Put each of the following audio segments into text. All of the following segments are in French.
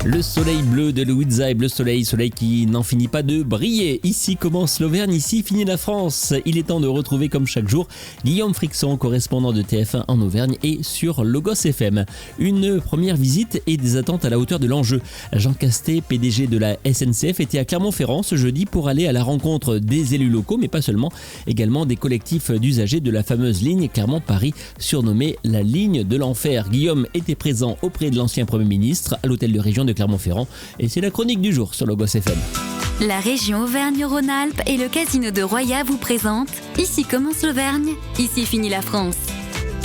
Le soleil bleu de Louisaï, le soleil qui n'en finit pas de briller. Ici commence l'Auvergne, ici finit la France. Il est temps de retrouver comme chaque jour Guillaume Frixon, correspondant de TF1 en Auvergne et sur Logos FM. Une première visite et des attentes à la hauteur de l'enjeu. Jean Castet, PDG de la SNCF, était à Clermont-Ferrand ce jeudi pour aller à la rencontre des élus locaux, mais pas seulement, également des collectifs d'usagers de la fameuse ligne Clermont-Paris, surnommée la ligne de l'enfer. Guillaume était présent auprès de l'ancien Premier ministre à l'hôtel de région de Clermont-Ferrand et c'est la chronique du jour sur Logos FM. La région Auvergne-Rhône-Alpes et le casino de Roya vous présentent Ici commence l'Auvergne, ici finit la France.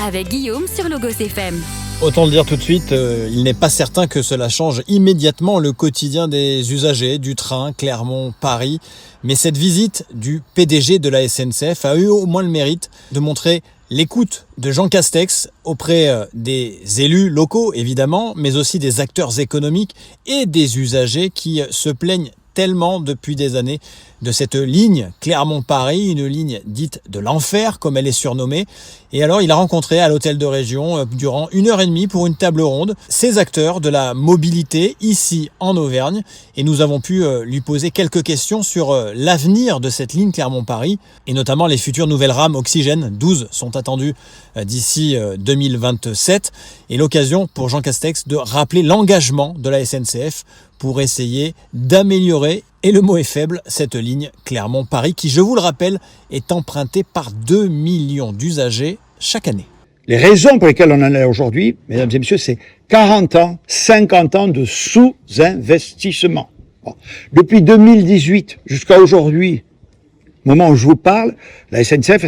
Avec Guillaume sur Logos FM. Autant le dire tout de suite, il n'est pas certain que cela change immédiatement le quotidien des usagers du train Clermont-Paris. Mais cette visite du PDG de la SNCF a eu au moins le mérite de montrer l'écoute de Jean Castex auprès des élus locaux, évidemment, mais aussi des acteurs économiques et des usagers qui se plaignent tellement depuis des années de cette ligne Clermont-Paris, une ligne dite de l'enfer, comme elle est surnommée. Et alors, il a rencontré à l'hôtel de région, durant 1h30 pour une table ronde, ces acteurs de la mobilité ici en Auvergne. Et nous avons pu lui poser quelques questions sur l'avenir de cette ligne Clermont-Paris, et notamment les futures nouvelles rames Oxygène. 12 sont attendues d'ici 2027. Et l'occasion pour Jean Castex de rappeler l'engagement de la SNCF pour essayer d'améliorer, et le mot est faible, cette ligne Clermont-Paris qui, je vous le rappelle, est empruntée par 2 millions d'usagers chaque année. Les raisons pour lesquelles on en est aujourd'hui, mesdames et messieurs, c'est 40 ans, 50 ans de sous-investissement. Bon. Depuis 2018 jusqu'à aujourd'hui, au moment où je vous parle, la SNCF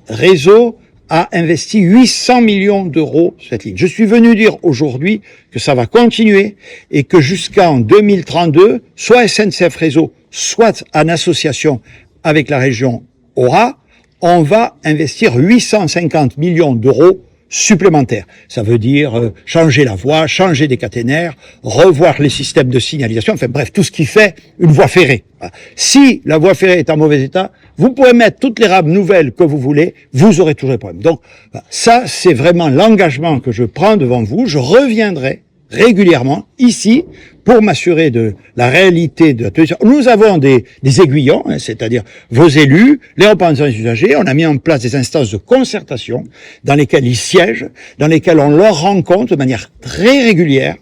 Réseau a investi 800 millions d'euros sur cette ligne. Je suis venu dire aujourd'hui que ça va continuer et que jusqu'en 2032, soit SNCF Réseau, soit en association avec la région Aura, on va investir 850 millions d'euros supplémentaires. Ça veut dire changer la voie, changer des caténaires, revoir les systèmes de signalisation, enfin bref, tout ce qui fait une voie ferrée. Si la voie ferrée est en mauvais état, vous pourrez mettre toutes les rames nouvelles que vous voulez, vous aurez toujours des problèmes. Donc ça, c'est vraiment l'engagement que je prends devant vous. Je reviendrai régulièrement ici pour m'assurer de la réalité de la tenue. Nous avons des aiguillons, c'est-à-dire vos élus, les représentants des usagers. On a mis en place des instances de concertation dans lesquelles ils siègent, dans lesquelles on leur rend compte de manière très régulière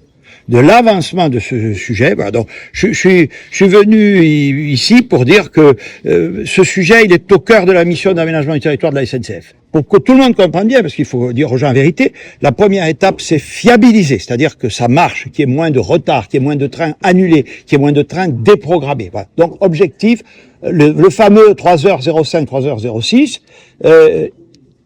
de l'avancement de ce sujet. Voilà, donc, je suis venu ici pour dire que ce sujet, il est au cœur de la mission d'aménagement du territoire de la SNCF. Pour que tout le monde comprenne bien, parce qu'il faut dire aux gens la vérité, la première étape, c'est fiabiliser, c'est-à-dire que ça marche, qu'il y ait moins de retard, qu'il y ait moins de trains annulés, qu'il y ait moins de trains déprogrammés. Voilà. Donc, objectif, le fameux 3h05, 3h06,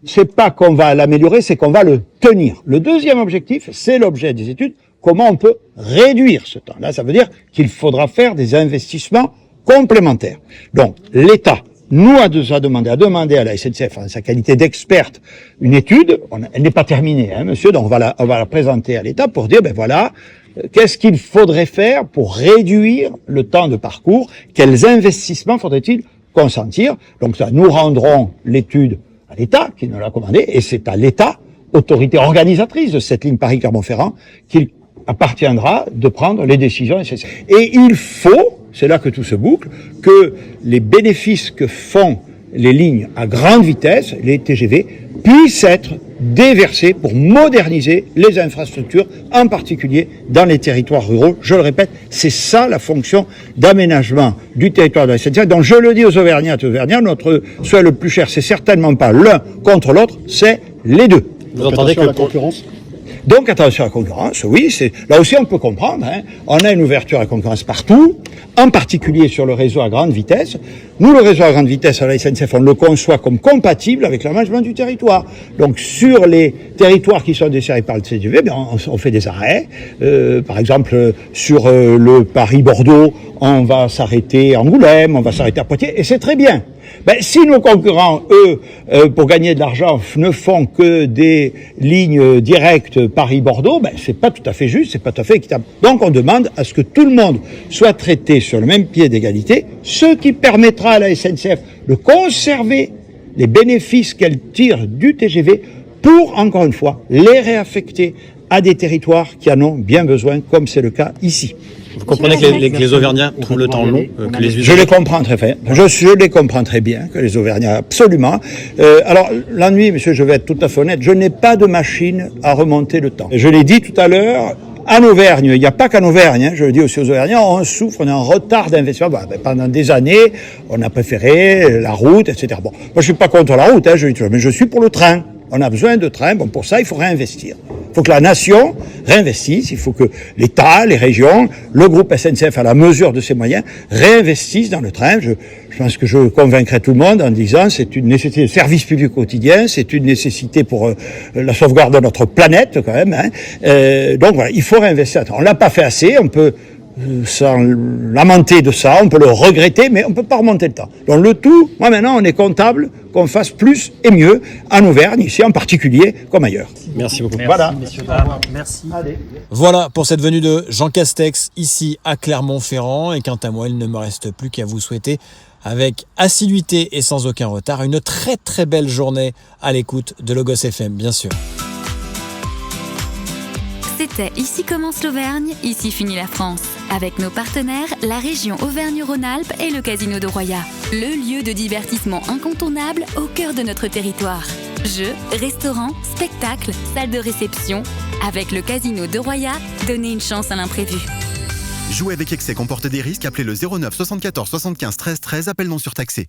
c'est pas qu'on va l'améliorer, c'est qu'on va le tenir. Le deuxième objectif, c'est l'objet des études, comment on peut réduire ce temps. Là, ça veut dire qu'il faudra faire des investissements complémentaires. Donc, l'État nous a demandé à la SNCF, en sa qualité d'experte, une étude. Elle n'est pas terminée, monsieur, donc on va la présenter à l'État pour dire, ben voilà, qu'est-ce qu'il faudrait faire pour réduire le temps de parcours, quels investissements faudrait-il consentir. Donc ça, nous rendrons l'étude à l'État, qui nous l'a commandé, et c'est à l'État, autorité organisatrice de cette ligne Paris-Clermont-Ferrand, qu'il appartiendra de prendre les décisions nécessaires. Et il faut, c'est là que tout se boucle, que les bénéfices que font les lignes à grande vitesse, les TGV, puissent être déversés pour moderniser les infrastructures, en particulier dans les territoires ruraux. Je le répète, c'est ça la fonction d'aménagement du territoire de la SNCF. Donc je le dis aux Auvergnats et aux Auvergnats, notre souhait le plus cher, c'est certainement pas l'un contre l'autre, c'est les deux. Vous entendez que la concurrence ? Donc attention à la concurrence, oui, là aussi on peut comprendre, on a une ouverture à la concurrence partout, en particulier sur le réseau à grande vitesse. Nous, le réseau à grande vitesse à la SNCF, on le conçoit comme compatible avec l'aménagement du territoire. Donc sur les territoires qui sont desservis par le TGV, on fait des arrêts. Par exemple, sur le Paris-Bordeaux, on va s'arrêter à Angoulême, on va s'arrêter à Poitiers, et c'est très bien. Si nos concurrents, eux, pour gagner de l'argent, ne font que des lignes directes Paris-Bordeaux, c'est pas tout à fait juste, c'est pas tout à fait équitable. Donc on demande à ce que tout le monde soit traité sur le même pied d'égalité, ce qui permettra à la SNCF de conserver les bénéfices qu'elle tire du TGV pour, encore une fois, les réaffecter à des territoires qui en ont bien besoin, comme c'est le cas ici. Vous comprenez que les Auvergnats trouvent le temps long, que les Je usagers... les comprends très bien. Je les comprends très bien, que les Auvergnats, absolument. Alors, l'ennui, monsieur, je vais être tout à fait honnête, je n'ai pas de machine à remonter le temps. Je l'ai dit tout à l'heure, en Auvergne, il n'y a pas qu'en Auvergne, je le dis aussi aux Auvergnats, on souffre, on est en retard d'investissement. Pendant des années, on a préféré la route, etc. Bon, moi je suis pas contre la route, mais je suis pour le train. On a besoin de trains, bon pour ça il faut réinvestir. Il faut que la nation réinvestisse, il faut que l'État, les régions, le groupe SNCF à la mesure de ses moyens, réinvestissent dans le train. Je pense que je convaincrai tout le monde en disant c'est une nécessité de service public quotidien, c'est une nécessité pour la sauvegarde de notre planète quand même. Donc voilà, il faut réinvestir. On l'a pas fait assez, on peut s'en lamenter de ça, on peut le regretter, mais on peut pas remonter le temps. Donc le tout, moi maintenant on est comptable qu'on fasse plus et mieux en Auvergne, ici en particulier, comme ailleurs. Merci beaucoup. Voilà. Messieurs, dames. Merci. Allez. Voilà pour cette venue de Jean Castex ici à Clermont-Ferrand. Et quant à moi, il ne me reste plus qu'à vous souhaiter avec assiduité et sans aucun retard une très très belle journée à l'écoute de Logos FM, bien sûr. C'était Ici commence l'Auvergne, ici finit la France. Avec nos partenaires, la région Auvergne-Rhône-Alpes et le Casino de Roya. Le lieu de divertissement incontournable au cœur de notre territoire. Jeux, restaurants, spectacles, salles de réception. Avec le Casino de Roya, donnez une chance à l'imprévu. Jouer avec excès comporte des risques. Appelez le 09 74 75 13 13. Appel non surtaxé.